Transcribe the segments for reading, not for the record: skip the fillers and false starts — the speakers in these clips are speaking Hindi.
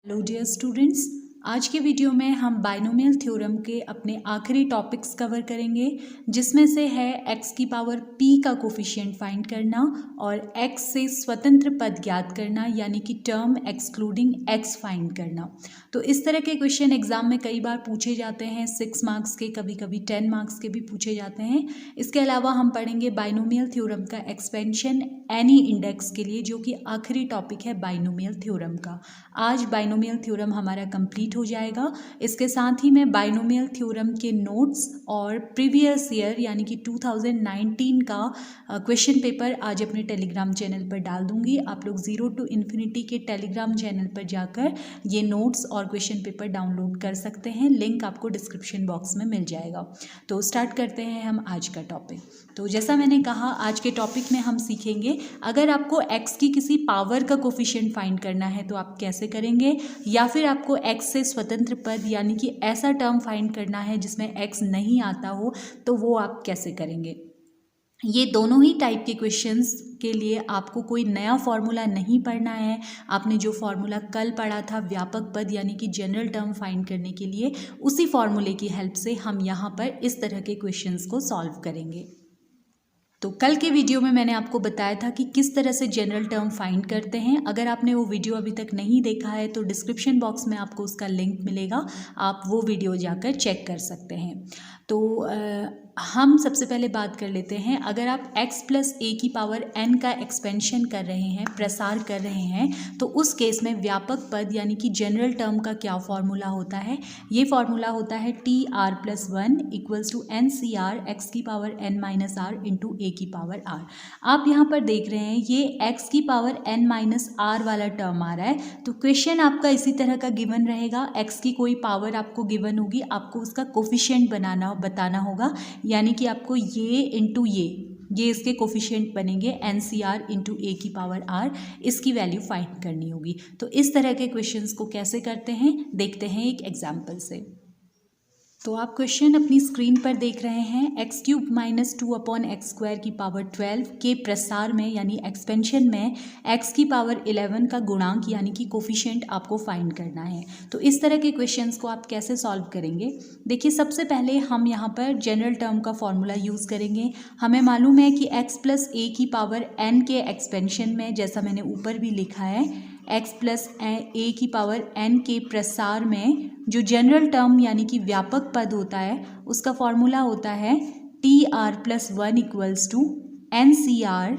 हेलो डियर स्टूडेंट्स, आज के वीडियो में हम बाइनोमियल थ्योरम के अपने आखिरी टॉपिक्स कवर करेंगे, जिसमें से है x की पावर p का कोफिशिएंट फाइंड करना और x से स्वतंत्र पद ज्ञात करना, यानी कि टर्म एक्सक्लूडिंग x फाइंड करना। तो इस तरह के क्वेश्चन एग्जाम में कई बार पूछे जाते हैं, 6 मार्क्स के, कभी कभी 10 मार्क्स के भी पूछे जाते हैं। इसके अलावा हम पढ़ेंगे बाइनोमियल थ्योरम का एक्सपेंशन एनी इंडेक्स के लिए, जो कि आखिरी टॉपिक है बाइनोमियल थ्योरम का। आज बाइनोमियल थ्योरम हमारा कंप्लीट हो जाएगा। इसके साथ ही मैं बाइनोमियल थ्योरम के नोट्स और प्रीवियस ईयर यानी कि 2019 का क्वेश्चन पेपर आज अपने टेलीग्राम चैनल पर डाल दूंगी। आप लोग 0 to Infinity के टेलीग्राम चैनल पर जाकर ये नोट्स और क्वेश्चन पेपर डाउनलोड कर सकते हैं। लिंक आपको डिस्क्रिप्शन बॉक्स में मिल जाएगा। तो स्टार्ट करते हैं हम आज का टॉपिक। तो जैसा मैंने कहा, आज के टॉपिक में हम सीखेंगे अगर आपको x की किसी पावर का कोफिशिएंट फाइंड करना है तो आप कैसे करेंगे, या फिर आपको x से स्वतंत्र पद यानी कि ऐसा टर्म फाइंड करना है जिसमें x नहीं आता हो, तो वो आप कैसे करेंगे। ये दोनों ही टाइप के क्वेश्चंस के लिए आपको कोई नया फॉर्मूला नहीं पढ़ना है। आपने जो फॉर्मूला कल पढ़ा था व्यापक पद यानी कि जनरल टर्म फाइंड करने के लिए, उसी फॉर्मूले की हेल्प से हम यहाँ पर इस तरह के क्वेश्चंस को सॉल्व करेंगे। तो कल के वीडियो में मैंने आपको बताया था कि किस तरह से जनरल टर्म फाइंड करते हैं। अगर आपने वो वीडियो अभी तक नहीं देखा है तो डिस्क्रिप्शन बॉक्स में आपको उसका लिंक मिलेगा, आप वो वीडियो जाकर चेक कर सकते हैं। तो हम सबसे पहले बात कर लेते हैं, अगर आप x प्लस a की पावर n का एक्सपेंशन कर रहे हैं, प्रसार कर रहे हैं, तो उस केस में व्यापक पद यानी कि जनरल टर्म का क्या फॉर्मूला होता है। ये फॉर्मूला होता है TR plus 1 equals to NCR x की power n minus r into a की पावर r। आप यहाँ पर देख रहे हैं ये x की पावर n माइनस r वाला टर्म आ रहा है। तो क्वेश्चन आपका इसी तरह का गिवन रहेगा, x की कोई पावर आपको गिवन होगी, आपको उसका कोफिशिएंट बताना होगा, यानी कि आपको ये इंटू ये इसके कोफिशिएंट बनेंगे NCR इंटू a की पावर r, इसकी वैल्यू फाइंड करनी होगी। तो इस तरह के क्वेश्चंस को कैसे करते हैं देखते हैं एक एग्जांपल से। तो आप क्वेश्चन अपनी स्क्रीन पर देख रहे हैं, एक्स क्यूब माइनस 2/x² की पावर 12 के प्रसार में यानी एक्सपेंशन में x की पावर 11 का गुणांक यानी कि कोफिशिएंट आपको फाइंड करना है। तो इस तरह के क्वेश्चंस को आप कैसे सॉल्व करेंगे, देखिए सबसे पहले हम यहाँ पर जनरल टर्म का फॉर्मूला यूज़ करेंगे। हमें मालूम है कि x प्लस a की पावर n के एक्सपेंशन में, जैसा मैंने ऊपर भी लिखा है, x प्लस a की पावर n के प्रसार में जो जनरल टर्म यानी कि व्यापक पद होता है उसका फॉर्मूला होता है TR plus 1 equals to NCR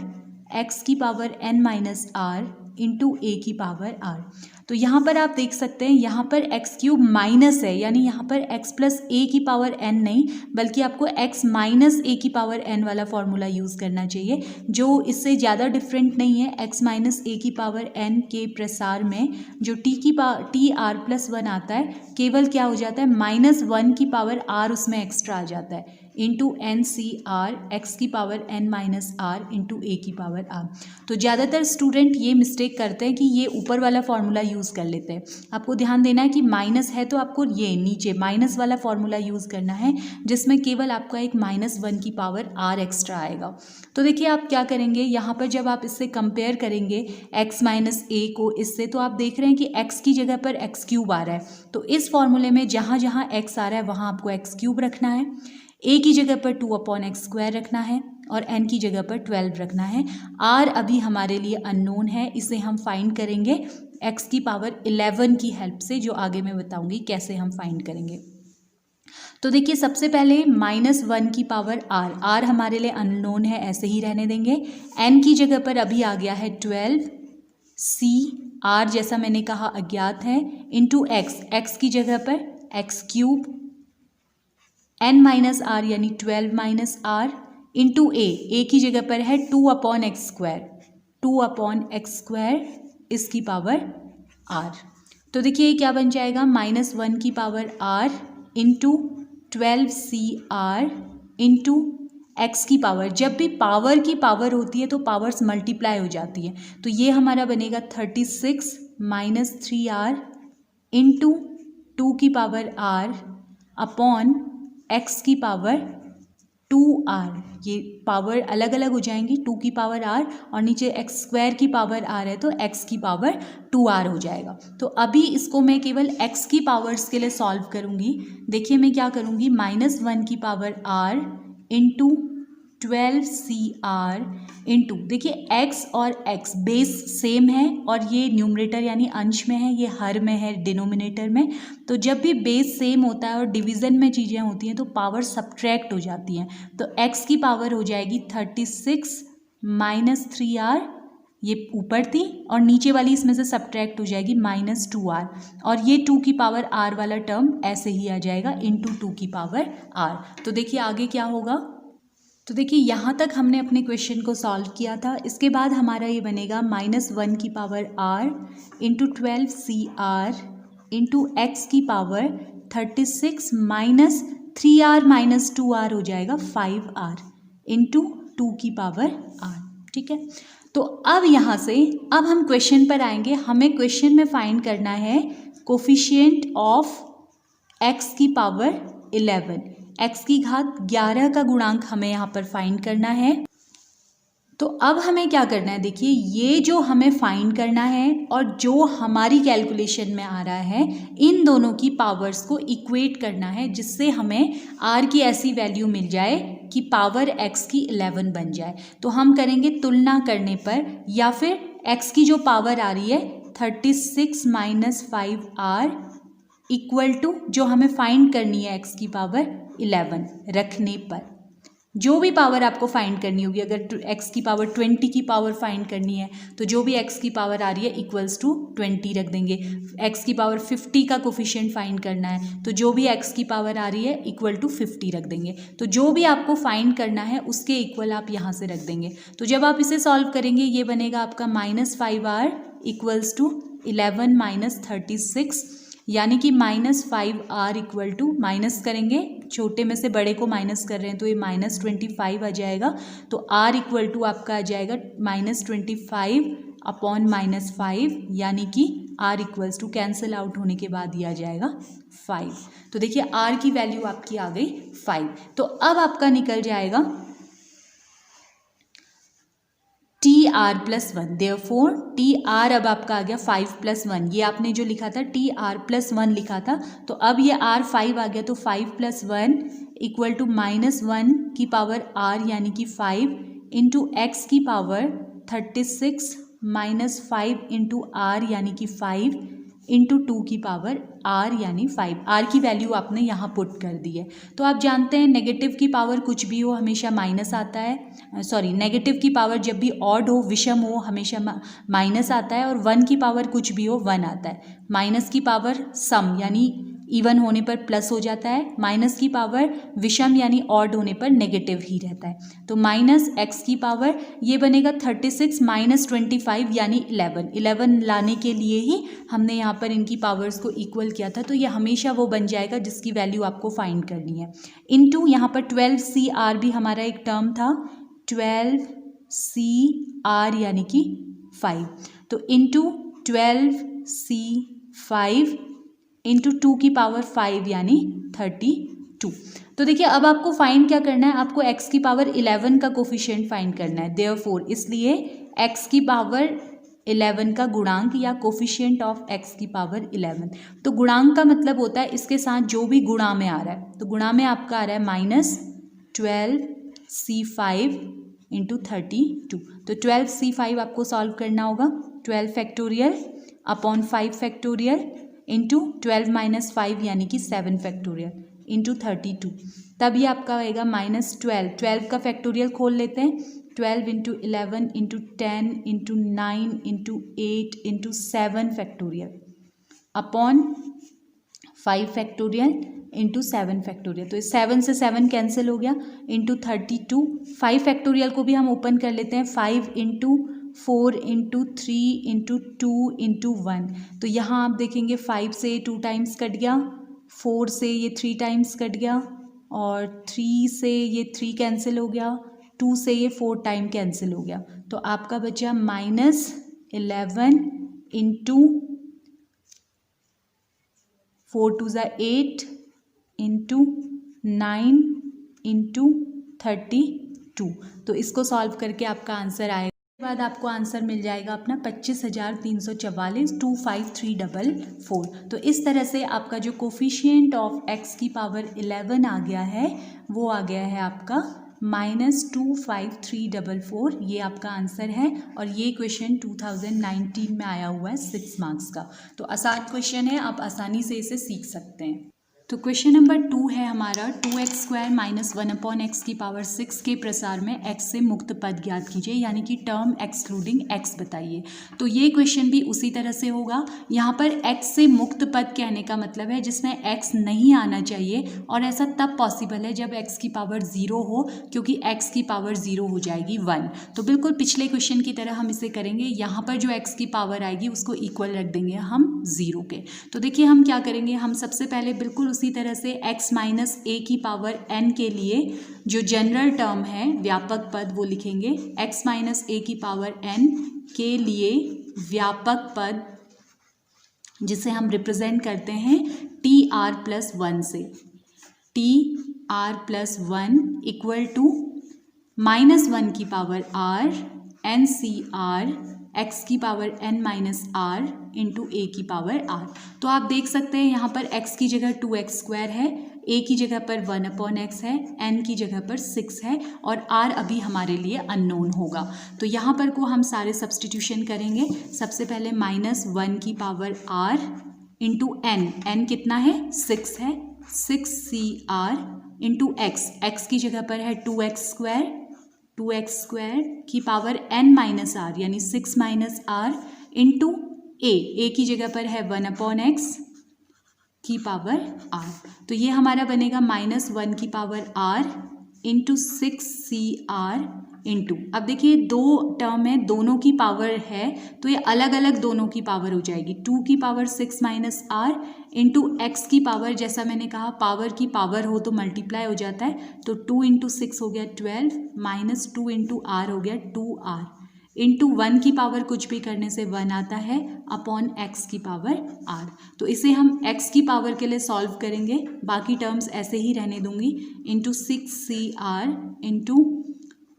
x की power n minus r into a की पावर r। तो यहाँ पर आप देख सकते हैं, यहाँ पर x क्यूब माइनस है, यानी यहाँ पर x प्लस a की पावर n नहीं, बल्कि आपको x माइनस a की पावर n वाला फॉर्मूला यूज़ करना चाहिए, जो इससे ज़्यादा डिफरेंट नहीं है। x माइनस a की पावर n के प्रसार में जो TR प्लस 1 आता है, केवल क्या हो जाता है, -1 की पावर r उसमें एक्स्ट्रा आ जाता है, इंटू NCR x की power n minus r into a की पावर r। तो ज़्यादातर स्टूडेंट ये मिस्टेक करते हैं कि ये ऊपर वाला फॉर्मूला यूज़ कर लेते हैं। आपको ध्यान देना है कि माइनस है तो आपको ये नीचे माइनस वाला फॉर्मूला यूज़ करना है, जिसमें केवल आपका एक -1 की पावर r एक्स्ट्रा आएगा। तो देखिए आप क्या करेंगे, यहाँ पर जब आप इससे कंपेयर करेंगे x माइनस a को इससे, तो आप देख रहे हैं कि x की जगह पर x क्यूब आ रहा है। तो इस फॉर्मूले में जहाँ जहाँ x आ रहा है वहाँ आपको x क्यूब रखना है, a की जगह पर 2/x² रखना है और n की जगह पर 12 रखना है। r अभी हमारे लिए अननोन है, इसे हम फाइंड करेंगे x की पावर 11 की हेल्प से, जो आगे मैं बताऊंगी कैसे हम फाइंड करेंगे। तो देखिए सबसे पहले -1 की पावर r हमारे लिए अननोन है, ऐसे ही रहने देंगे। n की जगह पर अभी आ गया है 12, c r जैसा मैंने कहा अज्ञात है, इंटू x की जगह पर x cube, n minus r यानी 12 माइनस r इंटू a की जगह पर है 2/x², इसकी पावर r। तो देखिए ये क्या बन जाएगा, -1 की power r into 12CR into x की पावर। जब भी पावर की पावर होती है तो पावर्स मल्टीप्लाई हो जाती है, तो ये हमारा बनेगा 36 माइनस 3r इंटू 2 की पावर r अपॉन x की पावर 2r, ये पावर अलग अलग हो जाएंगी, 2 की पावर r और नीचे x स्क्वायर की पावर r है तो x की पावर 2r हो जाएगा। तो अभी इसको मैं केवल x की पावर्स के लिए सॉल्व करूँगी। देखिए मैं क्या करूँगी, -1 की power r into 12cr into, देखिए x और x बेस सेम है और ये न्यूमरेटर यानी अंश में है, ये हर में है डिनोमिनेटर में। तो जब भी बेस सेम होता है और डिवीज़न में चीज़ें होती हैं तो पावर सब्ट्रैक्ट हो जाती हैं। तो x की पावर हो जाएगी 36 माइनस 3r, ये ऊपर थी, और नीचे वाली इसमें से सब्ट्रैक्ट हो जाएगी -2r, और ये 2 की पावर r वाला टर्म ऐसे ही आ जाएगा इंटू 2 की पावर r। तो देखिए आगे क्या होगा। तो देखिए यहाँ तक हमने अपने क्वेश्चन को सॉल्व किया था। इसके बाद हमारा ये बनेगा -1 की power r into 12cr into X की power 36 minus 3r minus 2r हो जाएगा 5r इंटू 2 की पावर r। ठीक है, तो अब यहाँ से अब हम क्वेश्चन पर आएंगे। हमें क्वेश्चन में फाइंड करना है कोफिशिएंट ऑफ x की पावर 11, x की घात 11 का गुणांक हमें यहाँ पर फाइंड करना है। तो अब हमें क्या करना है, देखिए ये जो हमें फाइंड करना है और जो हमारी कैलकुलेशन में आ रहा है, इन दोनों की पावर्स को इक्वेट करना है जिससे हमें r की ऐसी वैल्यू मिल जाए कि पावर x की 11 बन जाए। तो हम करेंगे तुलना करने पर, या फिर x की जो पावर आ रही है 36 माइनस 5r इक्वल टू जो हमें फाइंड करनी है x की पावर 11 रखने पर, जो भी पावर आपको फाइंड करनी होगी, अगर x की पावर 20 की पावर फाइंड करनी है तो जो भी x की पावर आ रही है इक्वल्स टू 20 रख देंगे। x की पावर 50 का कोफिशिएंट फाइंड करना है तो जो भी x की पावर आ रही है इक्वल टू 50 रख देंगे। तो जो भी आपको फाइंड करना है उसके इक्वल आप यहाँ से रख देंगे। तो जब आप इसे सॉल्व करेंगे ये बनेगा आपका -5r इक्वल्स टू 11 माइनस 36, यानी कि -5r इक्वल टू, माइनस करेंगे, छोटे में से बड़े को माइनस कर रहे हैं तो ये -25 आ जाएगा। तो r इक्वल टू आपका आ जाएगा -25 अपॉन -5, यानी कि r equals to cancel out होने के बाद ये आ जाएगा 5। तो देखिए r की वैल्यू आपकी आ गई 5। तो अब आपका निकल जाएगा TR+1, देयरफॉर TR अब आपका आ गया 5+1, ये आपने जो लिखा था TR+1 लिखा था, तो अब ये R 5 आ गया, तो 5+1 इक्वल टू -1 की पावर R यानी कि 5 इंटू एक्स की पावर 36 माइनस 5 इंटू R यानी कि 5 इंटू 2 की पावर r यानी 5। r की वैल्यू आपने यहाँ पुट कर दी है। तो आप जानते हैं नेगेटिव की पावर कुछ भी हो हमेशा माइनस आता है, सॉरी नेगेटिव की पावर जब भी ऑड हो, विषम हो, हमेशा माइनस आता है, और 1 की पावर कुछ भी हो 1 आता है। माइनस की पावर सम यानी इवन होने पर प्लस हो जाता है, माइनस की पावर विषम यानी ऑड होने पर नेगेटिव ही रहता है। तो माइनस एक्स की पावर ये बनेगा 36 माइनस 25 यानी 11 लाने के लिए ही हमने यहाँ पर इनकी पावर्स को इक्वल किया था। तो ये हमेशा वो बन जाएगा जिसकी वैल्यू आपको फाइंड करनी है। इनटू यहाँ पर 12cr भी हमारा एक टर्म था, 12cr यानी कि 5, तो इंटू 12c5 इंटू 2 की पावर 5 यानी 32। तो देखिए अब आपको फाइंड क्या करना है, आपको x की पावर 11 का कोफिशिएंट फाइंड करना है। देयरफॉर इसलिए x की पावर 11 का गुणांक या कोफिशिएंट ऑफ x की पावर 11। तो गुणांक का मतलब होता है इसके साथ जो भी गुणा में आ रहा है, तो गुणा में आपका आ रहा है -12c5 इंटू 32। तो 12c5 आपको सॉल्व करना होगा, 12 factorial upon 5 factorial into 12 minus 5 यानी कि 7 फैक्टोरियल इंटू 32। तब ये आपका आएगा -12 का फैक्टोरियल खोल लेते हैं, 12 into 11 into 10 into 9 into 8 into 7 factorial upon 5 factorial into 7 factorial. तो 7 से 7 कैंसिल हो गया, इंटू 32। 5 फैक्टोरियल को भी हम ओपन कर लेते हैं, 5 इंटू 4 इंटू 3 इंटू 2 इंटू 1। तो यहाँ आप देखेंगे 5 से 2 टाइम्स कट गया, 4 से ये 3 टाइम्स कट गया, और 3 से ये 3 कैंसिल हो गया, 2 से ये 4 टाइम कैंसिल हो गया। तो आपका बचा -11 इंटू 4 2 ज़ा 8 इंटू 9 इंटू 32। तो इसको सॉल्व करके आपका आंसर आएगा, उसके बाद आपको आंसर मिल जाएगा अपना 25,344, 25344। तो इस तरह से आपका जो कोफिशिएंट ऑफ x की पावर 11 आ गया है वो आ गया है आपका -25344। ये आपका आंसर है और ये क्वेश्चन 2019 में आया हुआ है 6 मार्क्स का। तो आसान क्वेश्चन है, आप आसानी से इसे सीख सकते हैं। तो क्वेश्चन नंबर 2 है हमारा 2x² - 1/x की पावर 6 के प्रसार में x से मुक्त पद ज्ञात कीजिए, यानी कि टर्म एक्सक्लूडिंग x बताइए। तो ये क्वेश्चन भी उसी तरह से होगा। यहाँ पर x से मुक्त पद कहने का मतलब है जिसमें x नहीं आना चाहिए, और ऐसा तब पॉसिबल है जब x की पावर 0 हो, क्योंकि x की पावर 0 हो जाएगी 1। तो बिल्कुल पिछले क्वेश्चन की तरह हम इसे करेंगे। यहाँ पर जो x की पावर आएगी उसको इक्वल रख देंगे हम 0 के। तो देखिए हम क्या करेंगे, हम सबसे पहले बिल्कुल उसी तरह से x माइनस a की पावर n के लिए जो जनरल टर्म है व्यापक पद वो लिखेंगे। x माइनस a की पावर n के लिए व्यापक पद जिसे हम रिप्रेजेंट करते हैं TR+1 से, TR+1 इक्वल टू -1 की पावर r NCR x की power n minus r into a की पावर r। तो आप देख सकते हैं यहाँ पर x की जगह 2x² है, a की जगह पर 1/x है, n की जगह पर 6 है, और r अभी हमारे लिए अननोन होगा। तो यहाँ पर को हम सारे सब्सटीट्यूशन करेंगे। सबसे पहले -1 की पावर r इंटू n कितना है 6 है, 6CR इंटू x की जगह पर है 2x² की पावर n माइनस r यानी 6 माइनस r इंटू a की जगह पर है 1/x की पावर r। तो ये हमारा बनेगा -1 की power r into 6CR into, अब देखिए दो टर्म है, दोनों की पावर है तो ये अलग अलग दोनों की पावर हो जाएगी। 2 की power 6 minus r into x की पावर, जैसा मैंने कहा पावर की पावर हो तो मल्टीप्लाई हो जाता है, तो 2 इंटू 6 हो गया 12 माइनस 2 इंटू r हो गया 2r इंटू 1 की पावर कुछ भी करने से 1 आता है अपॉन x की पावर r। तो इसे हम x की पावर के लिए सॉल्व करेंगे, बाकी टर्म्स ऐसे ही रहने दूंगी, इंटू 6CR इंटू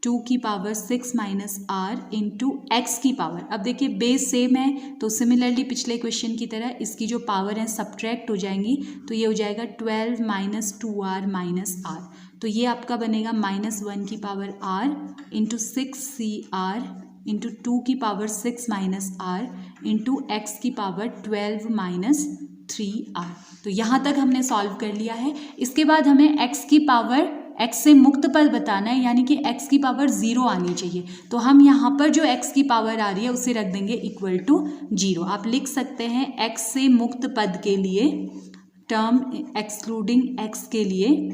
2 की power 6 minus r into X की पावर। अब देखिए बेस सेम है तो सिमिलरली पिछले क्वेश्चन की तरह इसकी जो पावर है सब्ट्रैक्ट हो जाएंगी, तो ये हो जाएगा 12 माइनस 2r माइनस r। तो ये आपका बनेगा -1 की power r into 6CR into 2 की power 6 minus r into X की पावर 12 माइनस 3r। तो यहाँ तक हमने सॉल्व कर लिया है। इसके बाद हमें x की पावर x से मुक्त पद बताना है, यानी कि x की पावर 0 आनी चाहिए। तो हम यहाँ पर जो x की पावर आ रही है उसे रख देंगे इक्वल टू 0। आप लिख सकते हैं x से मुक्त पद के लिए, टर्म एक्सक्लूडिंग x के लिए,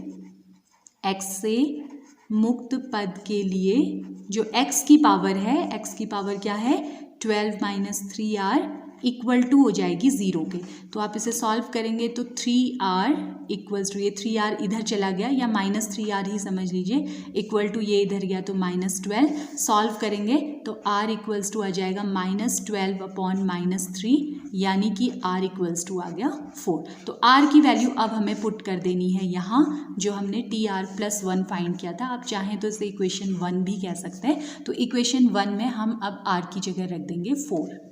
x से मुक्त पद के लिए जो x की पावर है, x की पावर क्या है 12 माइनस 3r इक्वल टू हो जाएगी 0 के। तो आप इसे सॉल्व करेंगे तो 3r इक्वल्स टू, ये 3r इधर चला गया या -3r ही समझ लीजिए, इक्वल टू ये इधर गया तो -12। सॉल्व करेंगे तो r इक्वल्स टू आ जाएगा -12 अपॉन -3, यानी कि r इक्वल्स टू आ गया 4। तो r की वैल्यू अब हमें पुट कर देनी है यहाँ, जो हमने TR+1 फाइंड किया था। आप चाहें तो इसे इक्वेशन 1 भी कह सकते हैं। तो इक्वेशन 1 में हम अब r की जगह रख देंगे 4।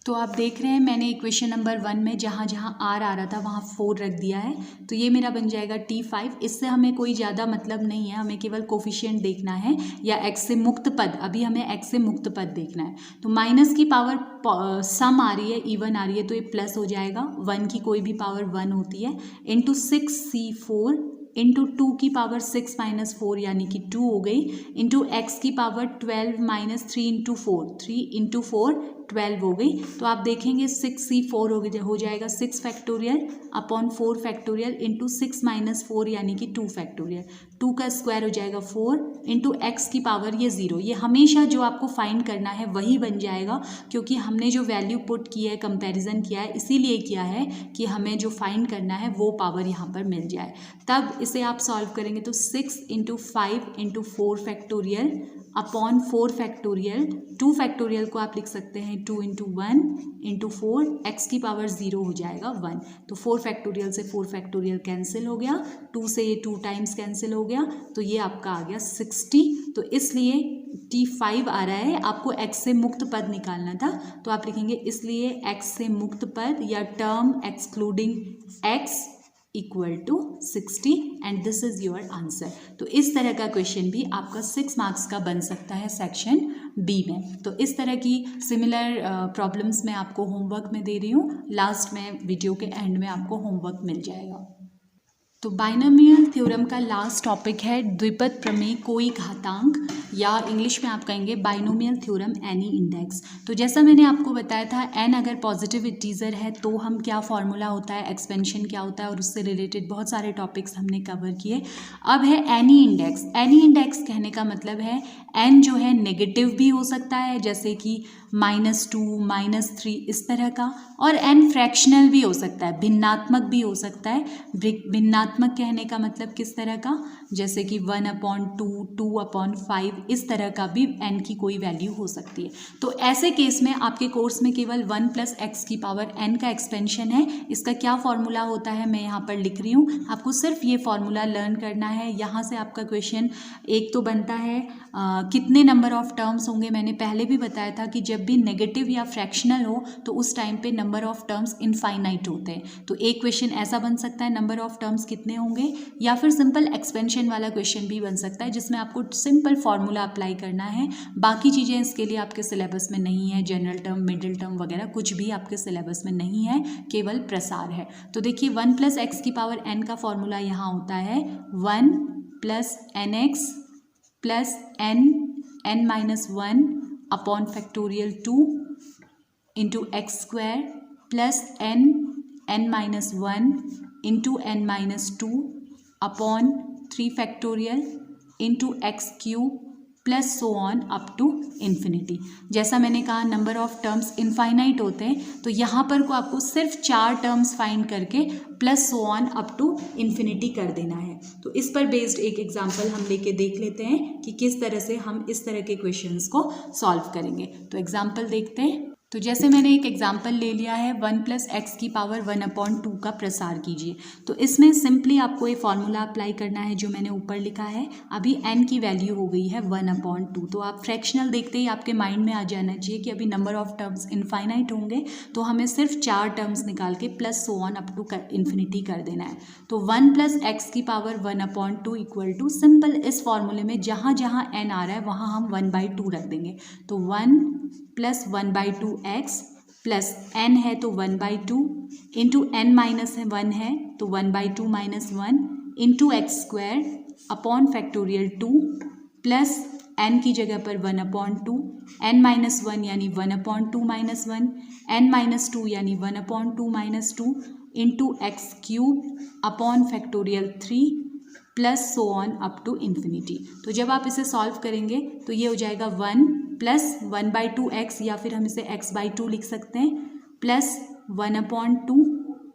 तो आप देख रहे हैं मैंने इक्वेशन नंबर 1 में जहाँ जहाँ r आ रहा था वहाँ 4 रख दिया है। तो ये मेरा बन जाएगा T5। इससे हमें कोई ज़्यादा मतलब नहीं है, हमें केवल कोफिशिएंट देखना है या x से मुक्त पद, अभी हमें x से मुक्त पद देखना है। तो माइनस की पावर सम आ रही है, इवन आ रही है, तो ये प्लस हो जाएगा। 1 की कोई भी पावर 1 होती है, इंटू 6C4 इंटू 2 की पावर 6 माइनस 4 यानी कि 2 हो गई, इंटू एक्स की पावर 12 माइनस 3 इंटू 4, 3 इंटू 4 12 हो गई। तो आप देखेंगे 6C4 हो जाएगा 6 factorial upon 4 factorial into 6 minus 4 यानी कि 2 फैक्टोरियल, 2 का स्क्वायर हो जाएगा 4 इंटू एक्स की पावर ये 0। ये हमेशा जो आपको फाइंड करना है वही बन जाएगा, क्योंकि हमने जो वैल्यू पुट की है, कंपैरिजन किया है, इसीलिए किया है कि हमें जो फाइंड करना है वो पावर यहाँ पर मिल जाए। तब इसे आप सॉल्व करेंगे तो 6 into 5 into 4 factorial upon 4 factorial, 2 factorial को आप लिख सकते हैं हैं 2 इंटू 1 इंटू 4, एक्स की पावर 0 हो जाएगा 1। तो 4 फैक्टोरियल से 4 फैक्टोरियल कैंसिल हो गया, 2 से ये 2 टाइम्स कैंसिल हो गया, तो ये आपका आ गया 60। तो इसलिए T5 आ रहा है, आपको x से मुक्त पद निकालना था, तो आप लिखेंगे इसलिए x से मुक्त पद या term excluding x equal to 60 and this is your answer. तो इस तरह का क्वेश्चन भी आपका 6 मार्क्स का बन सकता है सेक्शन बी में। तो इस तरह की सिमिलर प्रॉब्लम्स मैं आपको होमवर्क में दे रही हूँ, लास्ट में वीडियो के एंड में आपको होमवर्क मिल जाएगा। तो बाइनोमियल थ्योरम का लास्ट टॉपिक है द्विपद प्रमेय कोई घातांक, या इंग्लिश में आप कहेंगे बाइनोमियल थ्योरम एनी इंडेक्स। तो जैसा मैंने आपको बताया था, एन अगर पॉजिटिव इंटीजर है तो हम क्या फॉर्मूला होता है, एक्सपेंशन क्या होता है, और उससे रिलेटेड बहुत सारे टॉपिक्स हमने कवर किए। अब है एनी इंडेक्स। एनी इंडेक्स कहने का मतलब है एन जो है नेगेटिव भी हो सकता है, जैसे कि -2, -3 इस तरह का, और एन फ्रैक्शनल भी हो सकता है, भिन्नात्मक भी हो सकता है। भिन्नात्मक कहने का मतलब किस तरह का, जैसे कि 1/2, 2/5 इस तरह का भी एन की कोई वैल्यू हो सकती है। तो ऐसे केस में आपके कोर्स में केवल 1 + x की पावर n का एक्सपेंशन है। इसका क्या फॉर्मूला होता है मैं यहाँ पर लिख रही हूँ, आपको सिर्फ ये फॉर्मूला लर्न करना है। यहाँ से आपका क्वेश्चन एक तो बनता है कितने नंबर ऑफ टर्म्स होंगे। मैंने पहले भी बताया था कि जब भी नेगेटिव या फ्रैक्शनल हो तो उस टाइम पे नंबर ऑफ टर्म्स इनफाइनाइट होते हैं। तो एक क्वेश्चन ऐसा बन सकता है नंबर ऑफ टर्म्स कितने होंगे, या फिर सिंपल एक्सपेंशन वाला क्वेश्चन भी बन सकता है जिसमें आपको सिंपल फॉर्मूला अप्लाई करना है। बाकी चीज़ें इसके लिए आपके सिलेबस में नहीं है, जनरल टर्म, मिडिल टर्म वगैरह कुछ भी आपके सिलेबस में नहीं है, केवल प्रसार है। तो देखिए 1 + x की पावर n का फॉर्मूला यहाँ होता है 1 + nx + n-1 upon factorial 2 into x² plus n-1 into n-2 upon 3 factorial into x³ plus so on up to infinity. जैसा मैंने कहा नंबर ऑफ टर्म्स इनफाइनाइट होते हैं, तो यहाँ पर को आपको सिर्फ 4 टर्म्स फाइंड करके plus so on up to infinity कर देना है। तो इस पर बेस्ड एक एग्जांपल हम लेके देख लेते हैं कि किस तरह से हम इस तरह के क्वेश्चंस को सॉल्व करेंगे। तो एग्जांपल देखते हैं। तो जैसे मैंने एक एग्जांपल ले लिया है 1 + x की पावर 1/2 का प्रसार कीजिए। तो इसमें सिंपली आपको ये फॉर्मूला अप्लाई करना है जो मैंने ऊपर लिखा है। अभी n की वैल्यू हो गई है 1/2, तो आप फ्रैक्शनल देखते ही आपके माइंड में आ जाना चाहिए कि अभी नंबर ऑफ टर्म्स इनफाइनाइट होंगे, तो हमें सिर्फ 4 टर्म्स निकाल के plus so on up to infinity कर देना है। तो 1 + x की पावर 1/2 इक्वल टू, सिंपल इस फॉर्मूले में जहाँ जहाँ n आ रहा है वहाँ हम 1/2 रख देंगे। तो 1 + 1/2x प्लस n है तो 1/2 इंटू n-1 है तो 1/2 - 1 into x² upon factorial 2 plus n की जगह पर 1/2, n-1 यानी 1/2 - 1, n-2 यानी 1/2 - 2 into x³ upon factorial 3 plus so on up to infinity. तो जब आप इसे सॉल्व करेंगे तो ये हो जाएगा 1 + 1/2x, या फिर हम इसे x/2 लिख सकते हैं, प्लस 1/2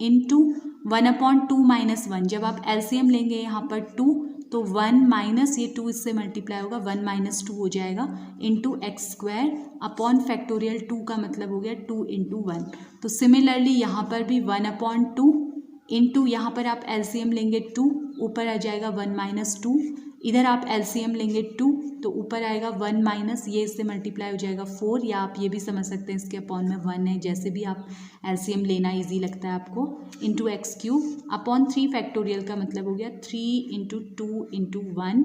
इंटू 1/2 - 1। जब आप एलसीएम लेंगे यहाँ पर 2, तो 1 माइनस ये 2 इससे मल्टीप्लाई होगा, 1 - 2 हो जाएगा, इंटू x² अपॉन फैक्टोरियल 2 का मतलब हो गया 2 × 1। तो सिमिलरली यहाँ पर भी 1/2 इंटू यहाँ पर आप एलसीएम लेंगे 2, ऊपर आ जाएगा 1 - 2, इधर आप एलसीएम लेंगे 2 तो ऊपर आएगा 1 माइनस ये इससे मल्टीप्लाई हो जाएगा 4, या आप ये भी समझ सकते हैं इसके अपॉन में 1 है, जैसे भी आप एलसीएम लेना इजी लगता है आपको, इंटू x³ अपॉन 3 फैक्टोरियल का मतलब हो गया 3 × 2 × 1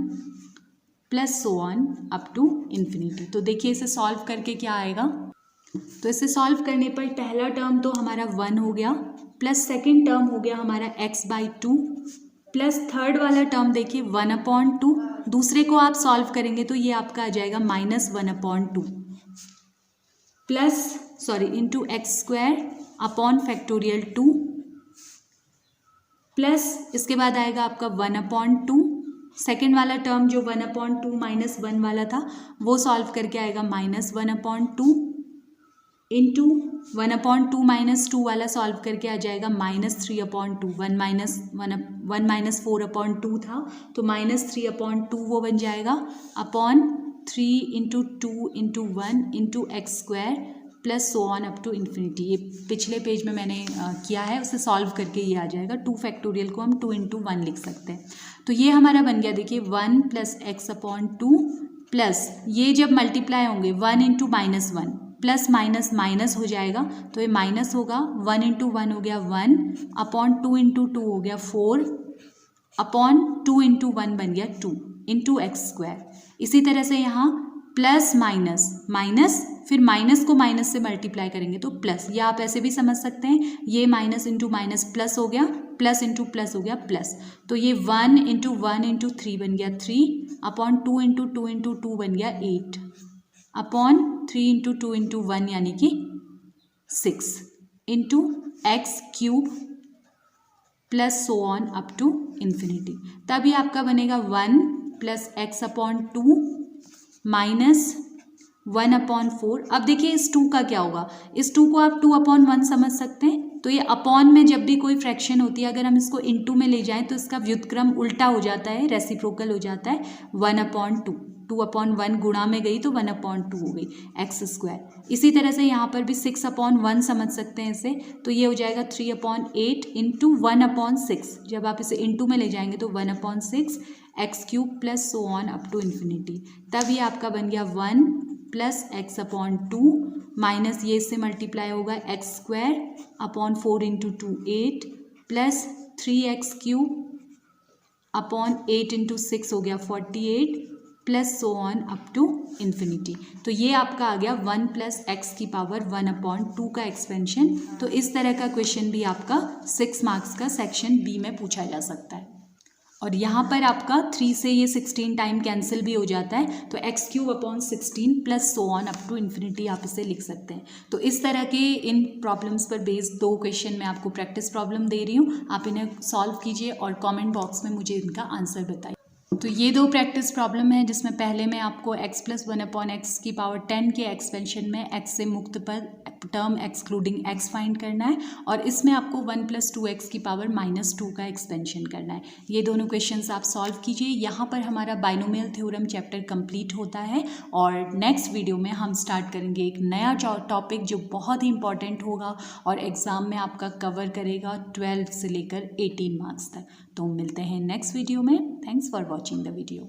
plus so on up to infinity. तो देखिए इसे सॉल्व करके क्या आएगा। तो इसे सॉल्व करने पर पहला टर्म तो हमारा 1 हो गया, प्लस सेकेंड टर्म हो गया हमारा x/2, प्लस थर्ड वाला टर्म देखिए 1/2, दूसरे को आप सॉल्व करेंगे तो ये आपका आ जाएगा -1/2 plus into x² upon factorial 2, plus इसके बाद आएगा आपका 1/2, सेकेंड वाला टर्म जो 1/2 - 1 वाला था वो सॉल्व करके आएगा -1/2 इंटू 1/2 - 2 वाला सॉल्व करके आ जाएगा -3/2, 1 - 4/2 था तो -3/2 वो बन जाएगा, upon 3 × 2 × 1 into x² plus so on up to infinity. ये पिछले पेज में मैंने किया है, उसे सॉल्व करके ये आ जाएगा। 2 फैक्टोरियल को हम 2 × 1 लिख सकते हैं। तो ये हमारा बन गया, देखिए 1 + x/2 प्लस ये जब मल्टीप्लाई होंगे 1 × -1 प्लस माइनस माइनस हो जाएगा, तो ये माइनस होगा। 1 × 1 हो गया 1 अपॉन 2 × 2 हो गया 4 अपॉन 2 × 1 बन गया 2 × x²। इसी तरह से यहाँ प्लस माइनस माइनस, फिर माइनस को माइनस से मल्टीप्लाई करेंगे तो प्लस, या आप ऐसे भी समझ सकते हैं, ये माइनस × माइनस प्लस हो गया, प्लस × प्लस हो गया प्लस। तो ये 1 × 1 × 3 बन गया 3 अपॉन 2 × 2 × 2 बन गया 8 अपॉन 3 × 2 × 1 यानी कि 6 × x³ plus so on up to infinity. तभी आपका बनेगा 1 + x/2 माइनस 1/4। अब देखिए इस 2 का क्या होगा, इस 2 को आप 2/1 समझ सकते हैं। तो ये अपॉन में जब भी कोई फ्रैक्शन होती है, अगर हम इसको इनटू में ले जाएं तो इसका व्युत्क्रम उल्टा हो जाता है, रेसिप्रोकल हो जाता है 1/2। 2/1 गुणा में गई तो 1/2 हो गई x²। इसी तरह से यहाँ पर भी 6/1 समझ सकते हैं इसे, तो ये हो जाएगा 3/8 × 1/6। जब आप इसे इनटू में ले जाएंगे तो 1/6 x³ plus so on up to infinity. तब ये आपका बन गया 1 + x/2 माइनस ये इससे मल्टीप्लाई होगा x² upon 4 × 2 8 plus 3x³ upon 8 × 6 हो गया 48 plus so on up to infinity. तो ये आपका आ गया 1 + x⁻1/2 का एक्सपेंशन। तो इस तरह का क्वेश्चन भी आपका 6 मार्क्स का सेक्शन बी में पूछा जा सकता है। और यहाँ पर आपका 3 से ये 16 टाइम कैंसिल भी हो जाता है, तो x³/16 plus so on up to infinity आप इसे लिख सकते हैं। तो इस तरह के इन प्रॉब्लम्स पर बेस्ड 2 क्वेश्चन मैं आपको प्रैक्टिस प्रॉब्लम दे रही हूँ, आप इन्हें सॉल्व कीजिए और कमेंट बॉक्स में मुझे इनका आंसर बताइए। तो ये 2 प्रैक्टिस प्रॉब्लम है, जिसमें पहले में आपको x + 1/x⁻10 के एक्सपेंशन में x से मुक्त पर टर्म एक्सक्लूडिंग x फाइंड करना है, और इसमें आपको 1 + 2x⁻2 का एक्सपेंशन करना है। ये दोनों क्वेश्चंस आप सॉल्व कीजिए। यहाँ पर हमारा बाइनोमियल थ्योरम चैप्टर कंप्लीट होता है, और नेक्स्ट वीडियो में हम स्टार्ट करेंगे एक नया टॉपिक जो बहुत ही इंपॉर्टेंट होगा और एग्ज़ाम में आपका कवर करेगा 12 से लेकर 18 मार्क्स तक। तो मिलते हैं नेक्स्ट वीडियो में। Thanks for watching the video.